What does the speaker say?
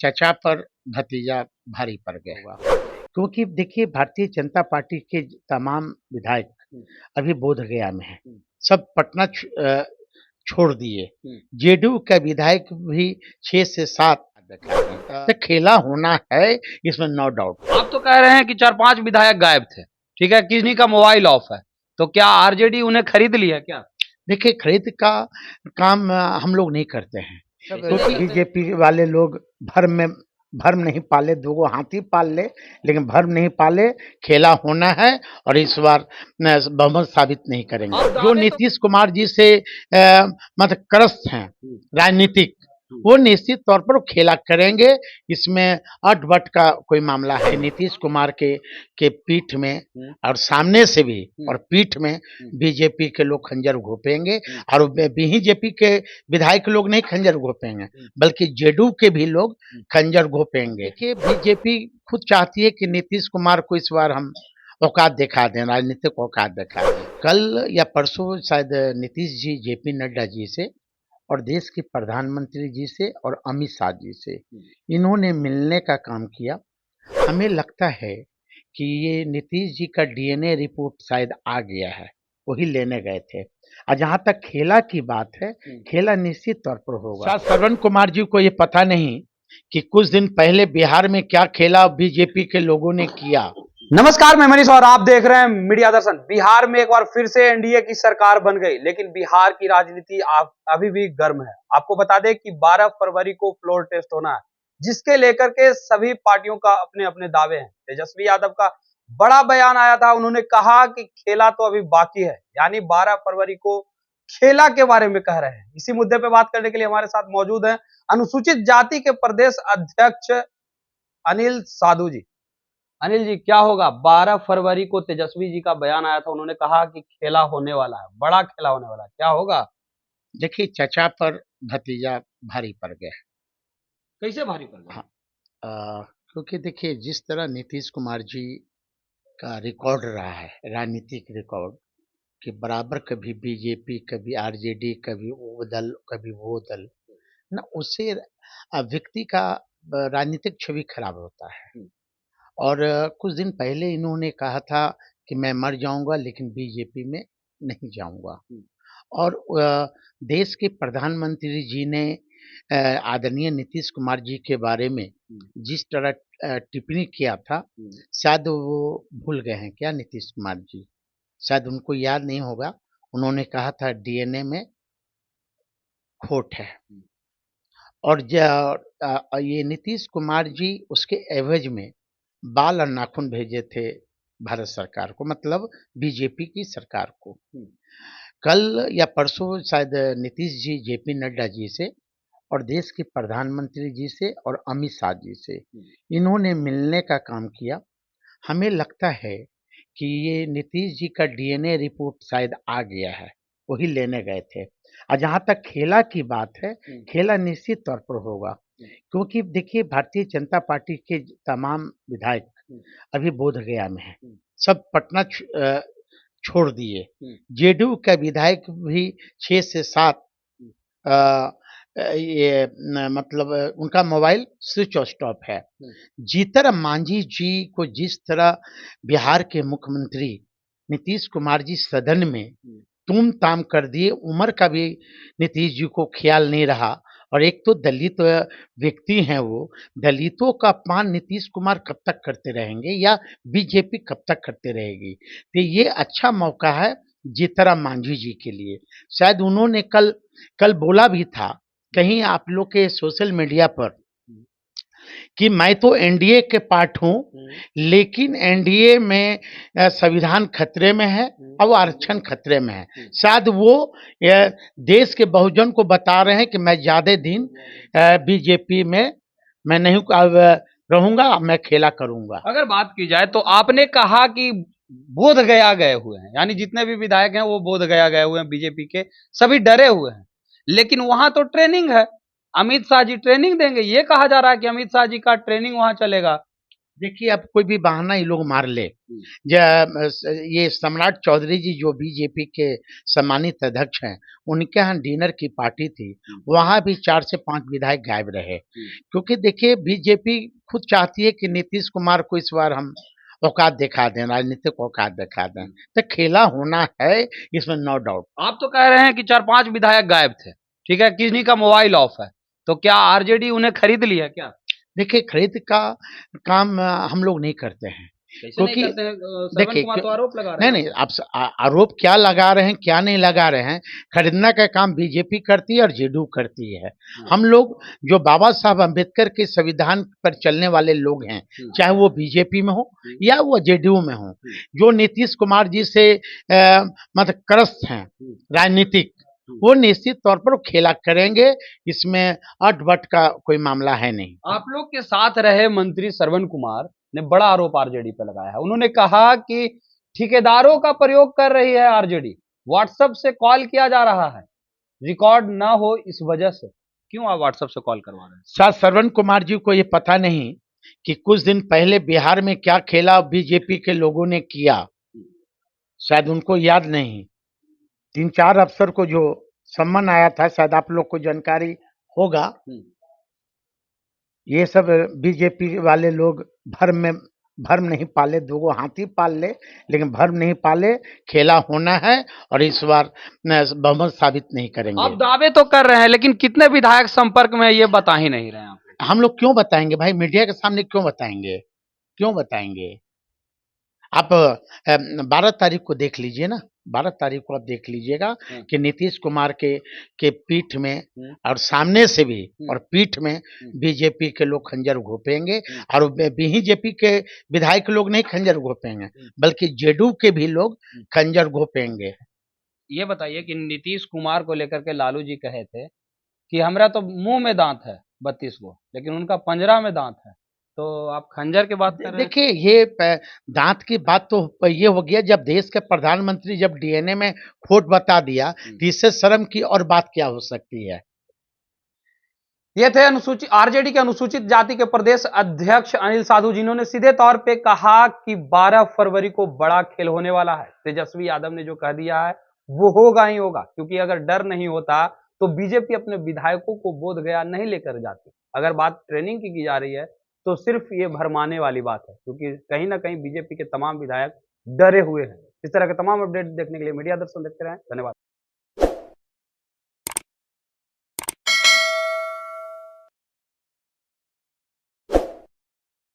चचा पर भतीजा भारी पड़ गया। क्योंकि देखिए भारतीय जनता पार्टी के तमाम विधायक अभी बोध गया में हैं। सब पटना छोड़ दिए। जेडीयू का विधायक भी 6 से 7 तो खेला होना है, इसमें नो डाउट। आप तो कह रहे हैं कि 4-5 विधायक गायब थे, ठीक है, किन्हीं का मोबाइल ऑफ है, तो क्या आरजेडी उन्हें खरीद ली है क्या? देखिए खरीद का काम हम लोग नहीं करते हैं, क्योंकि बीजेपी वाले लोग भर्म नहीं पाले, 2 हाथी पाल ले, लेकिन भर्म नहीं पाले। खेला होना है और इस बार बहुमत साबित नहीं करेंगे। जो नीतीश कुमार जी से मतलब त्रस्त हैं राजनीतिक, वो निश्चित तौर पर खेला करेंगे। इसमें अट-बट का कोई मामला है। नीतीश कुमार के पीठ में और सामने से भी और पीठ में बीजेपी के लोग खंजर घोंपेंगे, और बीजेपी के विधायक लोग नहीं खंजर घोंपेंगे, बल्कि जेडीयू के भी लोग खंजर घोंपेंगे। कि बीजेपी खुद चाहती है कि नीतीश कुमार को इस बार हम औकात दिखा दें, राजनीतिक औकात दिखा दें। कल या परसों शायद नीतीश जी जेपी नड्डा जी से और देश के प्रधानमंत्री जी से और अमित शाह जी से इन्होंने मिलने का काम किया। हमें लगता है कि ये नीतीश जी का डीएनए रिपोर्ट शायद आ गया है, वही लेने गए थे। और जहाँ तक खेला की बात है, खेला निश्चित तौर पर होगा। श्रवण कुमार जी को ये पता नहीं कि कुछ दिन पहले बिहार में क्या खेला बीजेपी के लोगों ने किया। नमस्कार, मैं मनीष और आप देख रहे हैं मीडिया दर्शन। बिहार में एक बार फिर से एनडीए की सरकार बन गई, लेकिन बिहार की राजनीति अभी भी गर्म है। आपको बता दें कि 12 फरवरी को फ्लोर टेस्ट होना है, जिसके लेकर के सभी पार्टियों का अपने अपने दावे हैं। तेजस्वी यादव का बड़ा बयान आया था, उन्होंने कहा कि खेला तो अभी बाकी है, यानी 12 फरवरी को खेला के बारे में कह रहे हैं। इसी मुद्दे पे बात करने के लिए हमारे साथ मौजूद हैं अनुसूचित जाति के प्रदेश अध्यक्ष अनिल साधु जी। अनिल जी, क्या होगा? 12 फरवरी को तेजस्वी जी का बयान आया था, उन्होंने कहा कि खेला होने वाला है, बड़ा खेला होने वाला है, क्या होगा? देखिए चचा पर भतीजा भारी पड़ गया। कैसे भारी पड़ गया? हाँ, क्योंकि देखिए जिस तरह नीतीश कुमार जी का रिकॉर्ड रहा है, राजनीतिक रिकॉर्ड, कि बराबर कभी बीजेपी, कभी आरजेडी, कभी वो दल, कभी वो दल, ना उससे व्यक्ति का राजनीतिक छवि खराब होता है। और कुछ दिन पहले इन्होंने कहा था कि मैं मर जाऊंगा लेकिन बीजेपी में नहीं जाऊंगा। और देश के प्रधानमंत्री जी ने आदरणीय नीतीश कुमार जी के बारे में जिस तरह टिप्पणी किया था, शायद वो भूल गए हैं क्या नीतीश कुमार जी? शायद उनको याद नहीं होगा। उन्होंने कहा था डीएनए में खोट है। और ये नीतीश कुमार जी उसके एवज में बाल और नाखून भेजे थे भारत सरकार को, मतलब बीजेपी की सरकार को। कल या परसों शायद नीतीश जी जेपी नड्डा जी से और देश के प्रधानमंत्री जी से और अमित शाह जी से इन्होंने मिलने का काम किया। हमें लगता है कि ये नीतीश जी का डीएनए रिपोर्ट शायद आ गया है, वही लेने गए थे। और जहाँ तक खेला की बात है, खेला निश्चित तौर पर होगा, क्योंकि देखिए भारतीय जनता पार्टी के तमाम विधायक अभी बोध गया में हैं। सब पटना छोड़ दिए। जेडीयू का विधायक भी 6 से 7 मतलब उनका मोबाइल स्विच ऑफ है। जीतन मांझी जी को जिस तरह बिहार के मुख्यमंत्री नीतीश कुमार जी सदन में तुम ताम कर दिए, उम्र का भी नीतीश जी को ख्याल नहीं रहा। और एक तो दलित व्यक्ति हैं वो, दलितों का अपमान नीतीश कुमार कब तक करते रहेंगे या बीजेपी कब तक करते रहेगी? तो ये अच्छा मौका है जीतन मांझी जी के लिए। शायद उन्होंने कल बोला भी था कहीं आप लोग के सोशल मीडिया पर कि मैं तो एनडीए के पार्ट हूँ, लेकिन एनडीए में संविधान खतरे में है और आरक्षण खतरे में है। शायद वो देश के बहुजन को बता रहे हैं कि मैं ज़्यादा दिन बीजेपी में मैं नहीं रहूंगा, मैं खेला करूंगा। अगर बात की जाए तो आपने कहा कि बोध गया गए हुए हैं, यानी जितने भी विधायक हैं वो बोध गया गए हुए हैं, बीजेपी के सभी डरे हुए हैं। लेकिन वहां तो ट्रेनिंग है, अमित शाह जी ट्रेनिंग देंगे, ये कहा जा रहा है कि अमित शाह जी का ट्रेनिंग वहां चलेगा। देखिए, अब कोई भी बहाना ये लोग मार ले। ये सम्राट चौधरी जी जो बीजेपी के सम्मानित अध्यक्ष हैं, उनके यहाँ डिनर की पार्टी थी, वहाँ भी 4 से 5 विधायक गायब रहे। क्योंकि देखिए बीजेपी खुद चाहती है कि नीतीश कुमार को इस बार हम औकात दिखा दें, राजनीतिक औकात दिखा दें। तो खेला होना है, इसमें नो डाउट। आप तो कह रहे हैं कि 4-5 विधायक गायब थे, ठीक है, किन्हीं का मोबाइल ऑफ है, तो क्या आरजेडी उन्हें खरीद ली है क्या? देखिए खरीद का काम हम लोग नहीं करते हैं, कैसे नहीं क्योंकि करते हैं? श्रवण देखिए कुमार तो आरोप लगा रहे नहीं, हैं आप नहीं, पे। आप आरोप क्या लगा रहे हैं, क्या नहीं लगा रहे हैं, खरीदने का काम बीजेपी करती है और जेडीयू करती है। हम लोग जो बाबा साहब अम्बेडकर के संविधान पर चलने वाले लोग हैं, चाहे वो बीजेपी में हो या वो जेडीयू में हो, जो नीतीश कुमार जी से मतलब त्रस्त हैं राजनीतिक, वो निश्चित तौर पर वो खेला करेंगे, इसमें अट-बट का कोई मामला है नहीं। आप लोग के साथ रहे मंत्री श्रवण कुमार ने बड़ा आरोप आरजेडी पे लगाया है। उन्होंने कहा कि ठेकेदारों का प्रयोग कर रही है आरजेडी, व्हाट्सएप से कॉल किया जा रहा है, रिकॉर्ड ना हो इस वजह से। क्यों आप व्हाट्सएप से कॉल करवा रहे हैं? शायद श्रवण कुमार जी को ये पता नहीं कि कुछ दिन पहले बिहार में क्या खेला बीजेपी के लोगों ने किया, शायद उनको याद नहीं। 3-4 अफसर को जो सम्मन आया था, शायद आप लोग को जानकारी होगा। ये सब बीजेपी वाले लोग भर्म नहीं पाले, 2 गो हाथी पाल ले, लेकिन भर्म नहीं पाले। खेला होना है और इस बार बहुमत साबित नहीं करेंगे। आप दावे तो कर रहे हैं, लेकिन कितने विधायक संपर्क में है, ये बता ही नहीं रहे हैं आप। हम लोग क्यों बताएंगे भाई, मीडिया के सामने क्यों बताएंगे, क्यों बताएंगे? आप 12 तारीख को देख लीजिए ना, 12 तारीख को आप देख लीजिएगा कि नीतीश कुमार के पीठ में और सामने से भी और पीठ में बीजेपी के लोग खंजर घोंपेंगे, और बीजेपी के विधायक लोग नहीं खंजर घोंपेंगे, बल्कि जेडीयू के भी लोग खंजर घोंपेंगे। ये बताइए कि नीतीश कुमार को लेकर के लालू जी कहे थे कि हमरा तो मुंह में दांत है 32 गो, लेकिन उनका पंजरा में दांत है। तो आप खंजर की बात कर रहे हैं? देखिए ये दांत की बात तो ये हो गया, जब देश के प्रधानमंत्री जब डीएनए में खोट बता दिया, तो इससे शर्म की और बात क्या हो सकती है? ये थे अनुसूचित आरजेडी के अनुसूचित जाति के प्रदेश अध्यक्ष अनिल साधु, जिन्होंने सीधे तौर पे कहा कि 12 फरवरी को बड़ा खेल होने वाला है। तेजस्वी यादव ने जो कह दिया है वो होगा ही होगा, क्योंकि अगर डर नहीं होता तो बीजेपी अपने विधायकों को बोध गया नहीं लेकर जाती। अगर बात ट्रेनिंग की जा रही है तो सिर्फ ये भरमाने वाली बात है, क्योंकि कहीं ना कहीं बीजेपी के तमाम विधायक डरे हुए हैं। इस तरह के तमाम अपडेट देखने के लिए मीडिया दर्शन देखते रहें। धन्यवाद।